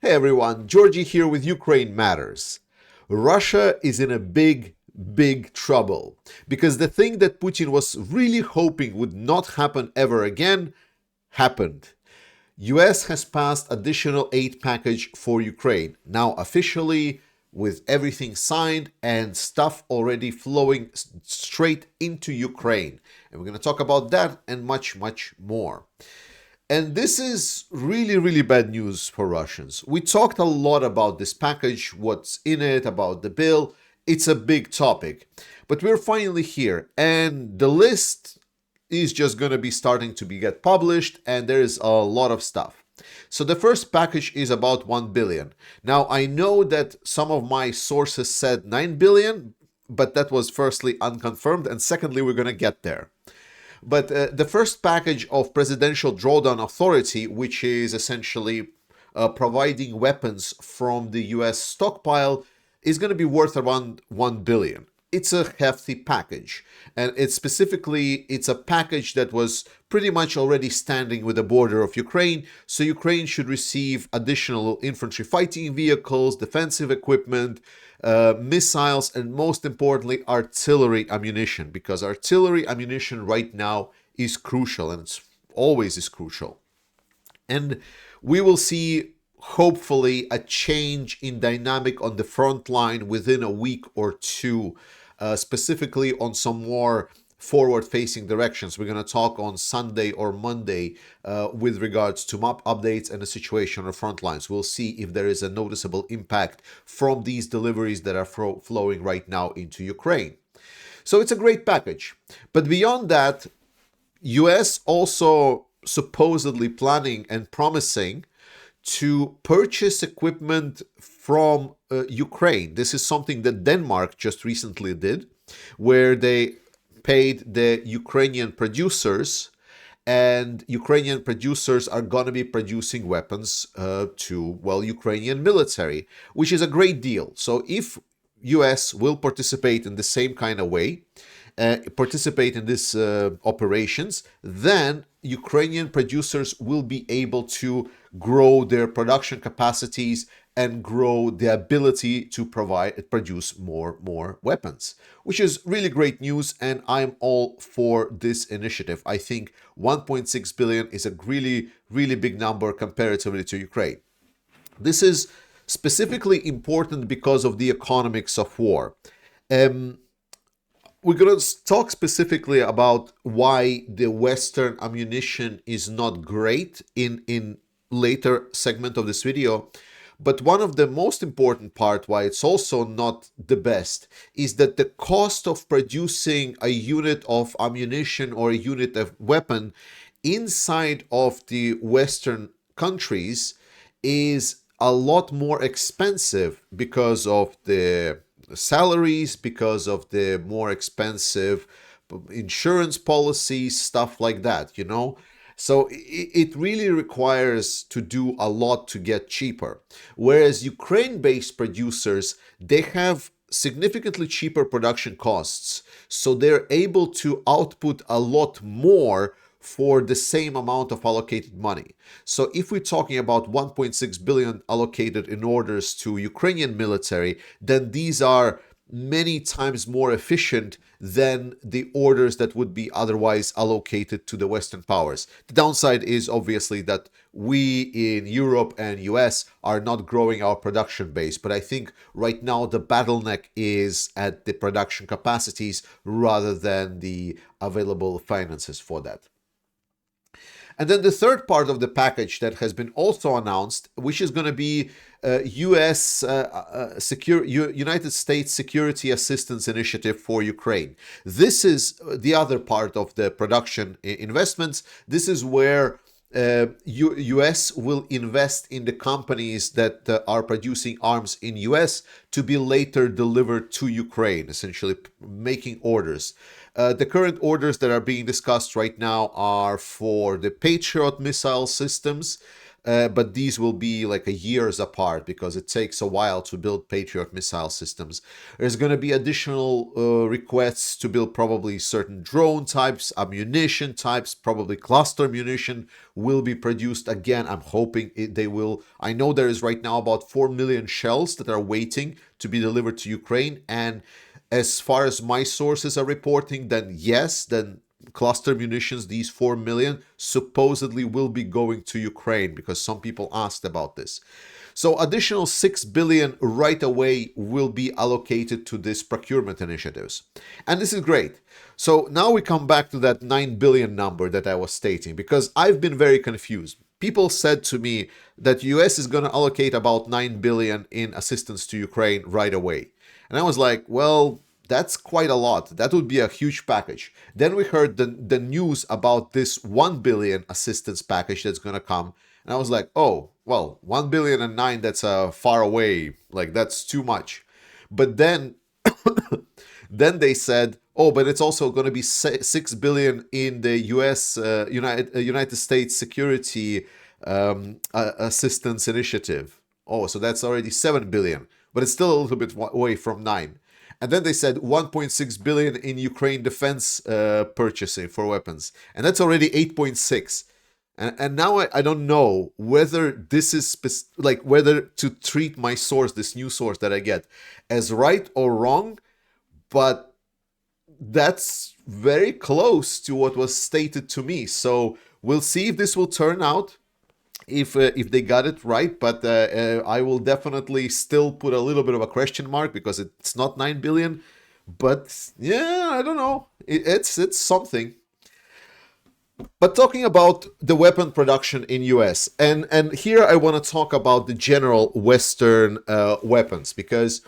Hey everyone, Georgie here with Ukraine Matters. Russia is in a big trouble because the thing that Putin was really hoping would not happen ever again happened. US has passed additional aid package for Ukraine, now officially with everything signed and stuff already flowing straight into Ukraine. And we're going to talk about that and much more. And this is really bad news for Russians. We talked a lot about this package, what's in it, about the bill. It's a big topic. But we're finally here, and the list is just going to be starting to get published, and there is a lot of stuff. So the first package is about 1 billion. Now, I know that some of my sources said 9 billion, but that was firstly unconfirmed, and secondly, we're going to get there. But the first package of Presidential Drawdown Authority, which is essentially providing weapons from the US stockpile, is going to be worth around 1 billion. It's a hefty package, and it's a package that was pretty much already standing with the border of Ukraine, so Ukraine should receive additional infantry fighting vehicles, defensive equipment, missiles, and most importantly, artillery ammunition, because artillery ammunition right now is crucial, and it's always is crucial. And we will see hopefully a change in dynamic on the front line within a week or two, specifically on some more forward-facing directions. We're going to talk on Sunday or Monday with regards to map updates and the situation on the front lines. We'll see if there is a noticeable impact from these deliveries that are flowing right now into Ukraine. So it's a great package. But beyond that, US also supposedly planning and promising to purchase equipment from Ukraine. This is something that Denmark just recently did, where they paid the Ukrainian producers, and Ukrainian producers are going to be producing weapons to, well, Ukrainian military, which is a great deal. So if US will participate in the same kind of way, participate in these operations, then Ukrainian producers will be able to grow their production capacities and grow the ability to produce more weapons, which is really great news, and I'm all for this initiative. I think 1.6 billion is a really big number comparatively to Ukraine. This is specifically important because of the economics of war. We're going to talk specifically about why the Western ammunition is not great in later segment of this video. But one of the most important part why it's also not the best is that the cost of producing a unit of ammunition or a unit of weapon inside of the Western countries is a lot more expensive because of the salaries, because of the more expensive insurance policies, stuff like that, you know. So it really requires to do a lot to get cheaper. Whereas Ukraine-based producers, they have significantly cheaper production costs. So they're able to output a lot more for the same amount of allocated money. So if we're talking about 1.6 billion allocated in orders to Ukrainian military, then these are many times more efficient than the orders that would be otherwise allocated to the Western powers. The downside is obviously that we in Europe and US are not growing our production base, but I think right now the bottleneck is at the production capacities rather than the available finances for that. And then the third part of the package that has been also announced, which is going to be United States Security Assistance Initiative for Ukraine. This is the other part of the production investments. This is where US will invest in the companies that are producing arms in US to be later delivered to Ukraine, essentially making orders. The current orders that are being discussed right now are for the Patriot missile systems, but these will be like a years apart because it takes a while to build Patriot missile systems. There's going to be additional requests to build probably certain drone types, ammunition types, probably cluster munition will be produced again. I'm hoping they will. I know there is right now about 4 million shells that are waiting to be delivered to Ukraine. And as far as my sources are reporting, then yes, then cluster munitions, these 4 million, supposedly will be going to Ukraine because some people asked about this. So additional 6 billion right away will be allocated to these procurement initiatives. And this is great. So now we come back to that 9 billion number that I was stating because I've been very confused. People said to me that US is going to allocate about 9 billion in assistance to Ukraine right away. And I was like, well, that's quite a lot. That would be a huge package. Then we heard the news about this 1 billion assistance package that's going to come. And I was like, oh, well, 1 billion and 9, that's far away. Like, that's too much. But then, then they said, oh, but it's also going to be 6 billion in the US, United States Security Assistance Initiative. Oh, so that's already 7 billion. But it's still a little bit away from 9. And then they said 1.6 billion in Ukraine defense purchasing for weapons. And that's already 8.6. And now I don't know whether this is like whether to treat my source, this new source that I get, as right or wrong. But that's very close to what was stated to me. So we'll see if this will turn out. If they got it right, but I will definitely still put a little bit of a question mark because it's not 9 billion. But yeah, I don't know. It's something. But talking about the weapon production in US, and here I want to talk about the general Western weapons because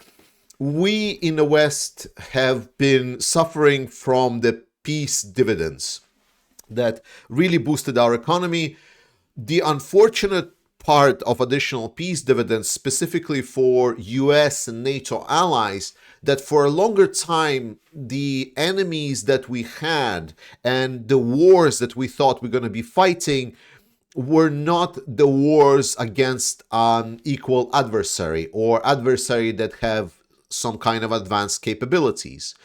we in the West have been suffering from the peace dividends that really boosted our economy. The unfortunate part of additional peace dividends, specifically for US and NATO allies, that for a longer time, the enemies that we had and the wars that we thought we were going to be fighting were not the wars against an equal adversary or adversary that have some kind of advanced capabilities.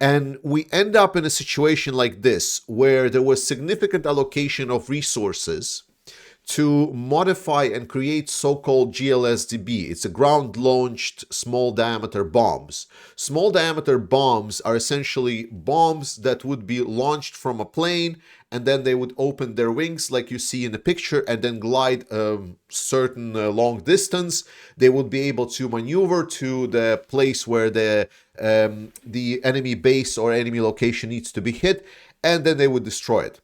And we end up in a situation like this, where there was significant allocation of resources to modify and create so-called GLSDB. It's a ground-launched small-diameter bombs. Small-diameter bombs are essentially bombs that would be launched from a plane, and then they would open their wings like you see in the picture and then glide a certain long distance. They would be able to maneuver to the place where the enemy base or enemy location needs to be hit, and then they would destroy it.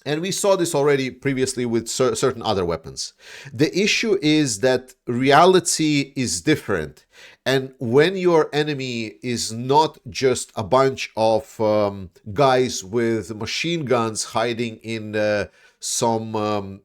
And we saw this already previously with certain other weapons. The issue is that reality is different. And when your enemy is not just a bunch of guys with machine guns hiding in some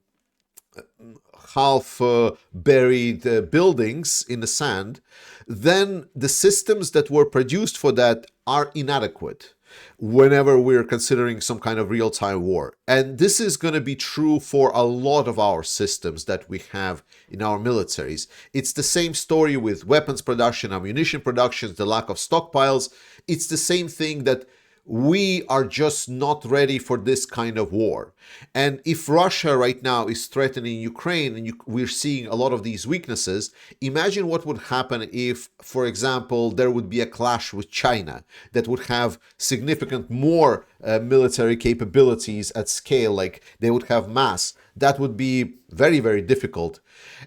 half-buried buildings in the sand, then the systems that were produced for that are inadequate whenever we're considering some kind of real-time war. And this is going to be true for a lot of our systems that we have in our militaries. It's the same story with weapons production, ammunition production, the lack of stockpiles. It's the same thing that we are just not ready for this kind of war. And if Russia right now is threatening Ukraine and we're seeing a lot of these weaknesses, imagine what would happen if, for example, there would be a clash with China that would have significant more military capabilities at scale, like they would have mass. That would be very, very difficult.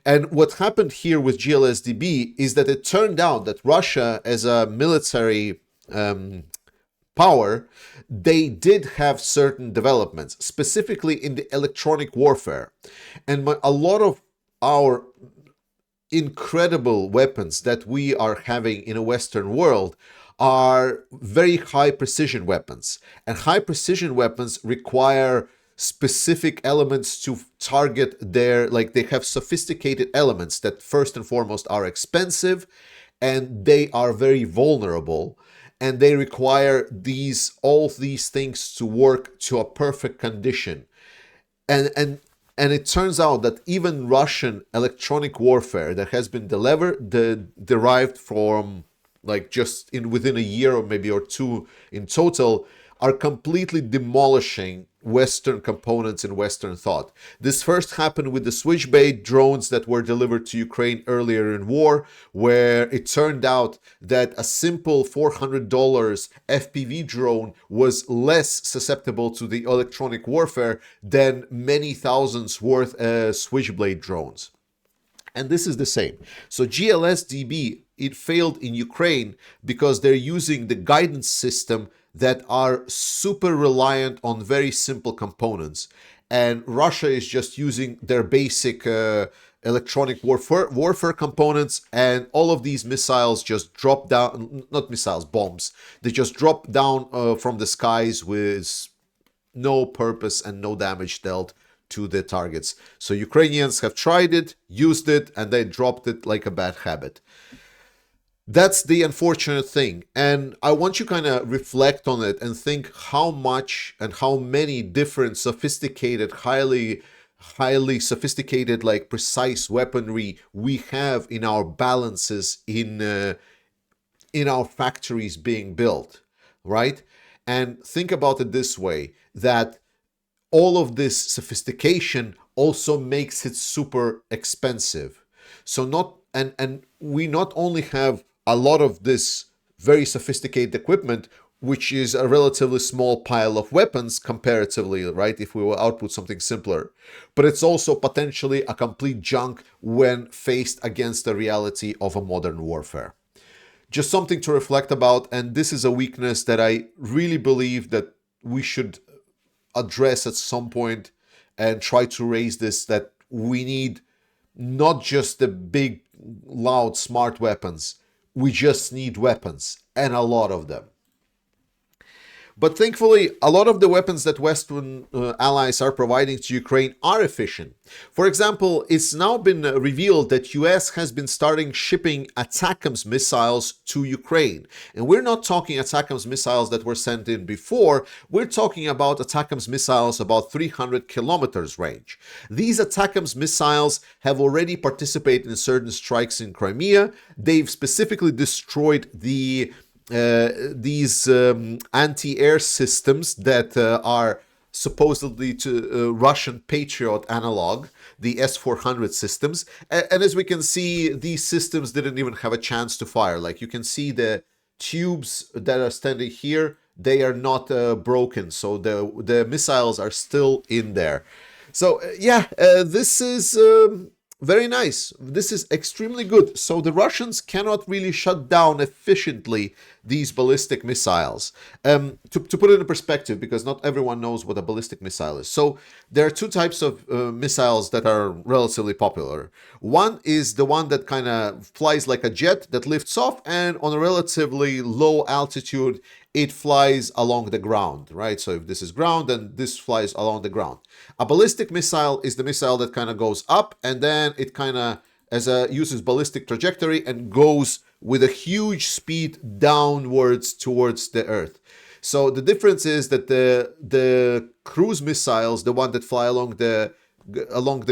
And what happened here with GLSDB is that it turned out that Russia, as a military power, they did have certain developments, specifically in the electronic warfare. And a lot of our incredible weapons that we are having in a Western world are very high precision weapons. And high precision weapons require specific elements to target their, like they have sophisticated elements that first and foremost are expensive and they are very vulnerable. And they require all these things to work to a perfect condition. And And it turns out that even Russian electronic warfare that has been derived from like just in within a year or maybe or two in total are completely demolishing Western components and Western thought. This first happened with the Switchblade drones that were delivered to Ukraine earlier in war, where it turned out that a simple $400 FPV drone was less susceptible to the electronic warfare than many thousands worth Switchblade drones. And this is the same. So GLSDB, it failed in Ukraine because they're using the guidance system that are super reliant on very simple components. And Russia is just using their basic electronic warfare components, and all of these missiles just drop down, not missiles, bombs. They just drop down from the skies with no purpose and no damage dealt to the targets. So Ukrainians have tried it, used it, and they dropped it like a bad habit. That's the unfortunate thing. And I want you kind of reflect on it and think how much and how many different sophisticated, highly sophisticated, like precise weaponry we have in our balances in our factories being built, right? And think about it this way, that all of this sophistication also makes it super expensive. So not and we not only have a lot of this very sophisticated equipment, which is a relatively small pile of weapons comparatively, right? If we will output something simpler, but it's also potentially a complete junk when faced against the reality of a modern warfare. Just something to reflect about, and this is a weakness that I really believe that we should address at some point and try to raise this, that we need not just the big, loud, smart weapons. We just need weapons, and a lot of them. But thankfully, a lot of the weapons that Western allies are providing to Ukraine are efficient. For example, it's now been revealed that US has been starting shipping ATACMS missiles to Ukraine. And we're not talking ATACMS missiles that were sent in before. We're talking about ATACMS missiles about 300 kilometers range. These ATACMS missiles have already participated in certain strikes in Crimea. They've specifically destroyed these anti-air systems that are supposedly to Russian Patriot analog, the S-400 systems. And as we can see, these systems didn't even have a chance to fire. Like you can see the tubes that are standing here, they are not broken. So the missiles are still in there. So this is very nice. This is extremely good. So the Russians cannot really shut down efficiently these ballistic missiles. To put it in perspective, because not everyone knows what a ballistic missile is. So there are two types of missiles that are relatively popular. One is the one that kind of flies like a jet that lifts off, and on a relatively low altitude, it flies along the ground, right? So if this is ground, then this flies along the ground. A ballistic missile is the missile that kind of goes up, and then it kind of uses ballistic trajectory and goes with a huge speed downwards towards the Earth. So the difference is that the cruise missiles, the one that fly along the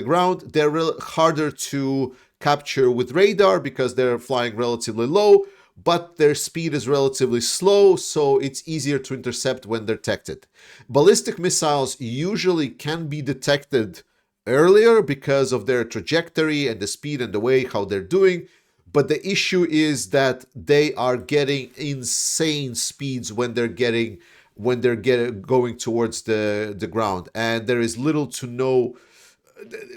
ground, they're harder to capture with radar because they're flying relatively low, but their speed is relatively slow, so it's easier to intercept when detected. Ballistic missiles usually can be detected earlier because of their trajectory and the speed and the way how they're doing, but the issue is that they are getting insane speeds when they're going towards the ground, and there is little to no.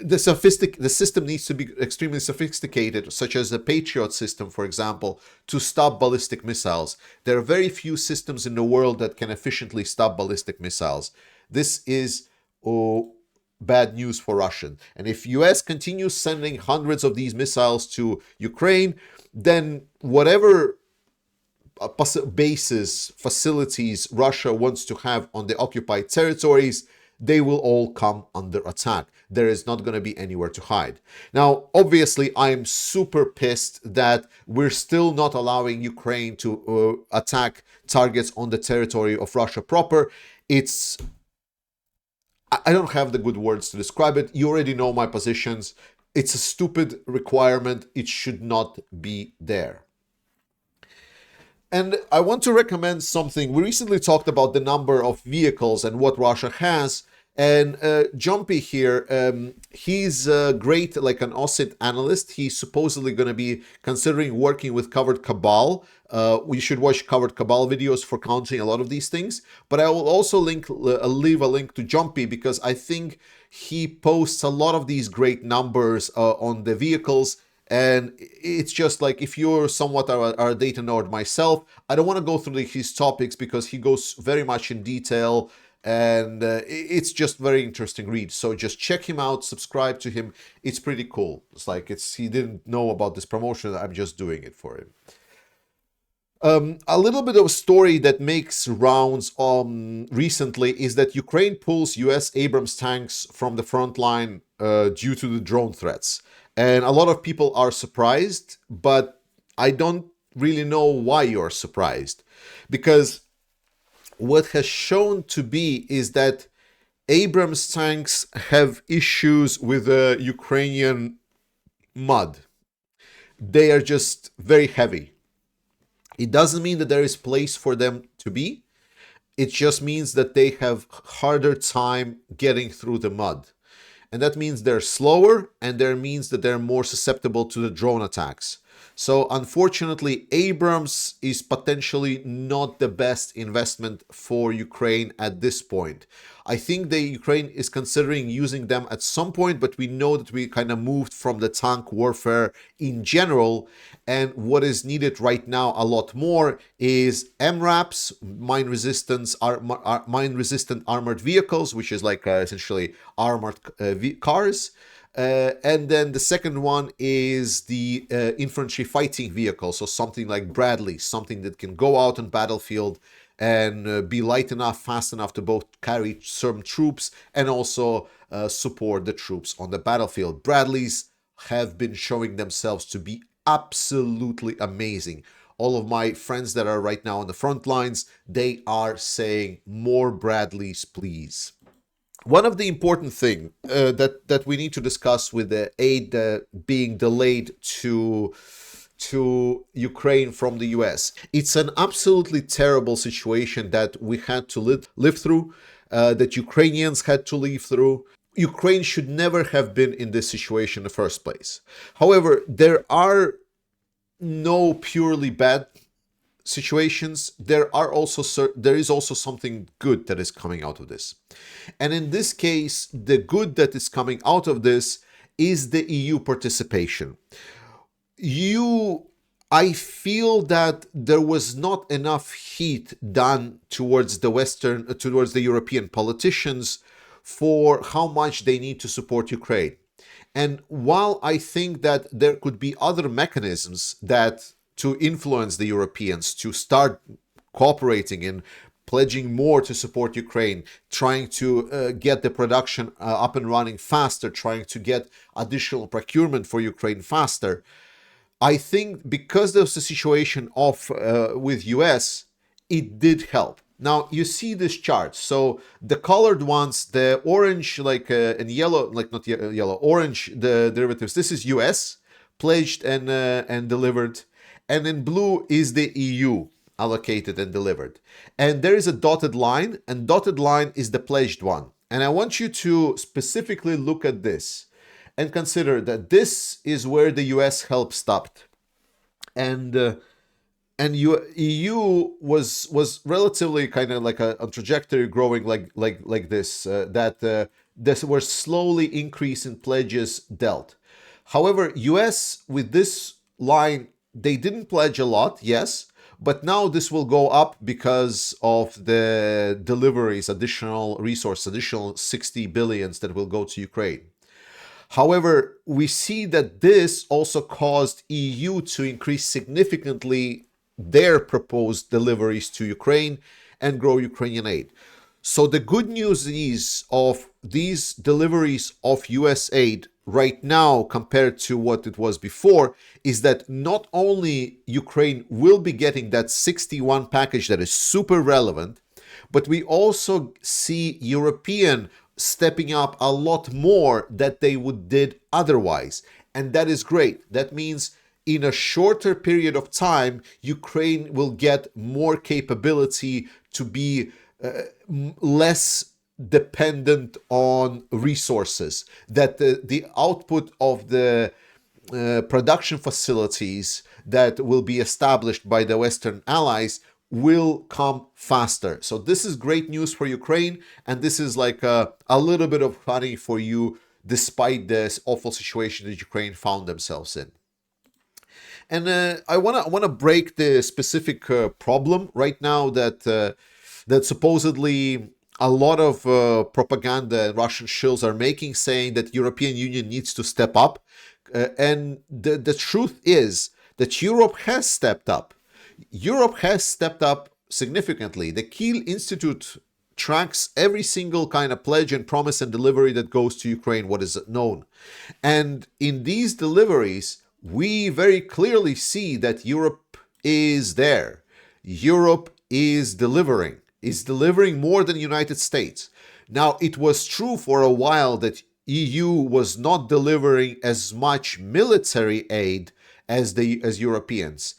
The system needs to be extremely sophisticated, such as the Patriot system, for example, to stop ballistic missiles. There are very few systems in the world that can efficiently stop ballistic missiles. This is bad news for Russia. And if US continues sending hundreds of these missiles to Ukraine, then whatever bases, facilities Russia wants to have on the occupied territories, they will all come under attack. There is not going to be anywhere to hide. Now, obviously, I'm super pissed that we're still not allowing Ukraine to attack targets on the territory of Russia proper. I don't have the good words to describe it. You already know my positions. It's a stupid requirement. It should not be there. And I want to recommend something. We recently talked about the number of vehicles and what Russia has. And Jumpy here, he's great, like an OSINT analyst. He's supposedly going to be considering working with Covered Cabal. We should watch Covered Cabal videos for counting a lot of these things. But I will also leave a link to Jumpy because I think he posts a lot of these great numbers on the vehicles. And it's just like, if you're somewhat a data nerd myself, I don't want to go through his topics because he goes very much in detail, and it's just very interesting read. So just check him out, subscribe to him. It's pretty cool. It's like, he didn't know about this promotion. I'm just doing it for him. A little bit of a story that makes rounds recently is that Ukraine pulls US Abrams tanks from the front line due to the drone threats. And a lot of people are surprised, but I don't really know why you're surprised. Because what has shown to be is that Abrams tanks have issues with the Ukrainian mud. They are just very heavy. It doesn't mean that there is place for them to be. It just means that they have harder time getting through the mud. And that means they're slower, and that means that they're more susceptible to the drone attacks. So unfortunately, Abrams is potentially not the best investment for Ukraine at this point. I think the Ukraine is considering using them at some point, but we know that we kind of moved from the tank warfare in general, and what is needed right now a lot more is MRAPs, mine-resistant armored vehicles, which is like essentially armored cars. And then the second one is the infantry fighting vehicle, so something like Bradley, something that can go out on battlefield and be light enough, fast enough to both carry some troops and also support the troops on the battlefield. Bradleys have been showing themselves to be absolutely amazing. All of my friends that are right now on the front lines, they are saying more Bradleys, please. One of the important things that we need to discuss with the aid being delayed to Ukraine from the US. It's an absolutely terrible situation that we had to live through, that Ukrainians had to live through. Ukraine should never have been in this situation in the first place. However, there are no purely bad situations. There is also something good that is coming out of this. And in this case, the good that is coming out of this is the EU participation. I feel that there was not enough heat done towards the European politicians for how much they need to support Ukraine. And while I think that there could be other mechanisms to influence the Europeans to start cooperating and pledging more to support Ukraine, trying to get the production up and running faster, trying to get additional procurement for Ukraine faster, I think because there's a situation with US, it did help. Now you see this chart. So the colored ones, the orange, and yellow, not yellow, orange, the derivatives. This is US pledged and delivered, and in blue is the EU allocated and delivered. And there is a dotted line, and dotted line is the pledged one. And I want you to specifically look at this and consider that this is where the US help stopped, and EU was relatively kind of like a trajectory growing like this, this were slowly increasing pledges dealt. However, US with this line, they didn't pledge a lot, yes, but now this will go up because of the deliveries, additional resource, additional 60 billions that will go to Ukraine. However, we see that this also caused EU to increase significantly their proposed deliveries to Ukraine and grow Ukrainian aid. So the good news is of these deliveries of US aid right now compared to what it was before is that not only Ukraine will be getting that 61 package that is super relevant, but we also see European stepping up a lot more that they would did otherwise. And that is great. That means in a shorter period of time, Ukraine will get more capability to be less dependent on resources, that the output of the production facilities that will be established by the Western allies will come faster. So this is great news for Ukraine, and this is like a little bit of honey for you despite this awful situation that Ukraine found themselves in. And I wanna break the specific problem right now that supposedly a lot of propaganda Russian shills are making, saying that European Union needs to step up. And the truth is that Europe has stepped up. Europe has stepped up significantly. The Kiel Institute tracks every single kind of pledge and promise and delivery that goes to Ukraine, what is known. And in these deliveries, we very clearly see that Europe is there. Europe is delivering more than the United States. Now, it was true for a while that EU was not delivering as much military aid as Europeans.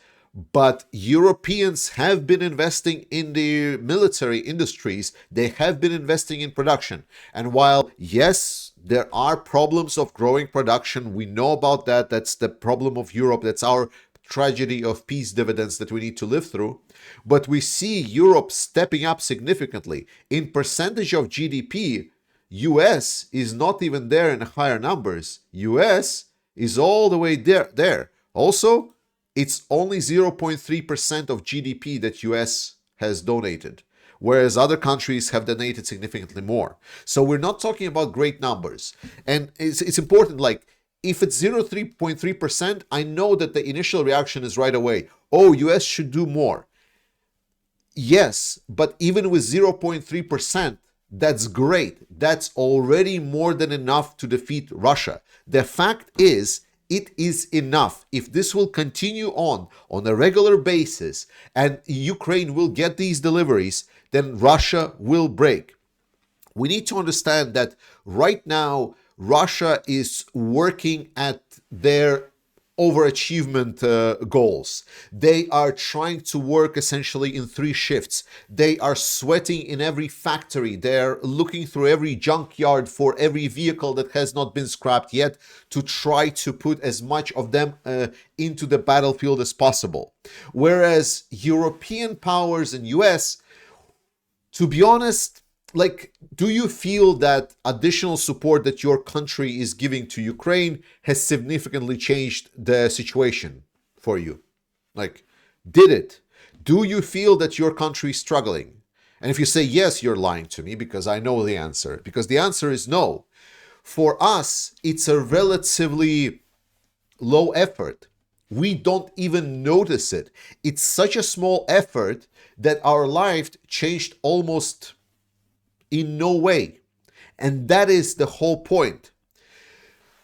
But Europeans have been investing in the military industries. They have been investing in production. And while, yes, there are problems of growing production, we know about that. That's the problem of Europe. That's our tragedy of peace dividends that we need to live through. But we see Europe stepping up significantly. In percentage of GDP, US is not even there in higher numbers. US is all the way there. Also, it's only 0.3% of GDP that US has donated, whereas other countries have donated significantly more. So we're not talking about great numbers. And it's important, like, if it's 0.3%, I know that the initial reaction is right away, oh, US should do more. Yes, but even with 0.3%, that's great. That's already more than enough to defeat Russia. The fact is, it is enough. If this will continue on a regular basis and Ukraine will get these deliveries, then Russia will break. We need to understand that right now, Russia is working at their overachievement goals. They are trying to work essentially in 3 shifts. They are sweating in every factory. They're looking through every junkyard for every vehicle that has not been scrapped yet to try to put as much of them into the battlefield as possible. Whereas European powers and US, to be honest, like, do you feel that additional support that your country is giving to Ukraine has significantly changed the situation for you? Like, did it? Do you feel that your country is struggling? And if you say yes, you're lying to me, because I know the answer. Because the answer is no. For us, it's a relatively low effort. We don't even notice it. It's such a small effort that our life changed almost in no way. And that is the whole point.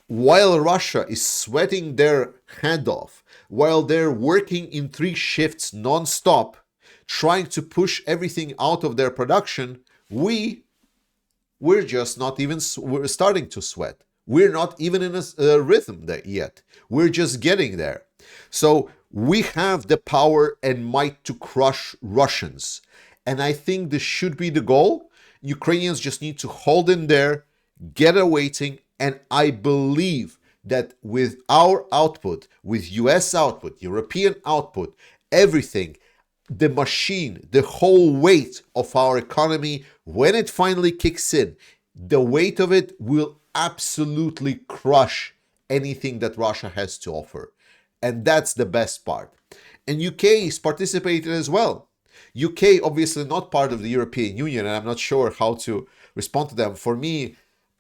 While Russia is sweating their hand off, while they're working in 3 shifts non-stop, trying to push everything out of their production, we're just not even, we're starting to sweat. We're not even in a rhythm there yet. We're just getting there. So we have the power and might to crush Russians. And I think this should be the goal. Ukrainians just need to hold in there, get a waiting, and I believe that with our output, with US output, European output, everything, the machine, the whole weight of our economy, when it finally kicks in, the weight of it will absolutely crush anything that Russia has to offer. And that's the best part. And UK is participating as well. UK obviously not part of the European Union, and I'm not sure how to respond to them. For me,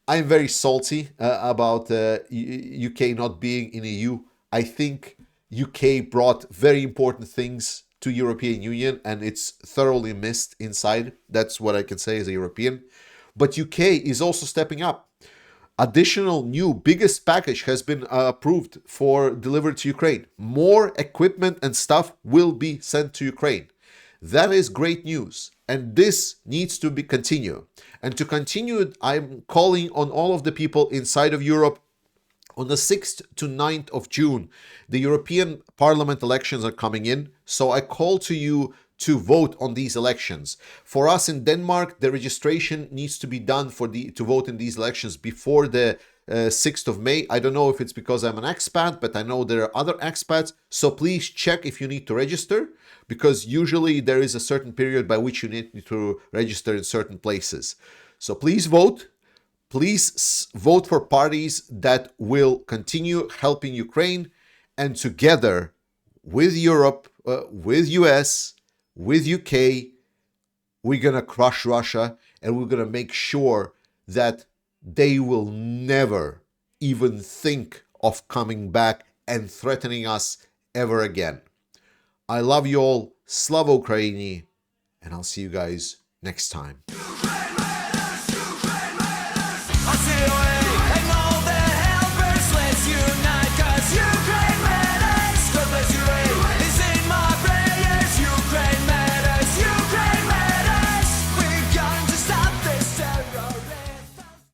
I'm very salty about UK not being in EU. I think UK brought very important things to European Union, and it's thoroughly missed inside. That's what I can say as a European. But UK is also stepping up. Additional new biggest package has been approved for delivered to Ukraine. More equipment and stuff will be sent to Ukraine. That is great news. And this needs to be continue. And to continue, I'm calling on all of the people inside of Europe. On the 6th to 9th of June, the European Parliament elections are coming in. So I call to you to vote on these elections. For us in Denmark, the registration needs to be done to vote in these elections before the 6th of May. I don't know if it's because I'm an expat, but I know there are other expats. So please check if you need to register, because usually there is a certain period by which you need to register in certain places. So please vote. Please vote for parties that will continue helping Ukraine, and together with Europe, with US, with UK, we're going to crush Russia, and we're going to make sure that they will never even think of coming back and threatening us ever again. I love you all. Slava Ukraini, and I'll see you guys next time.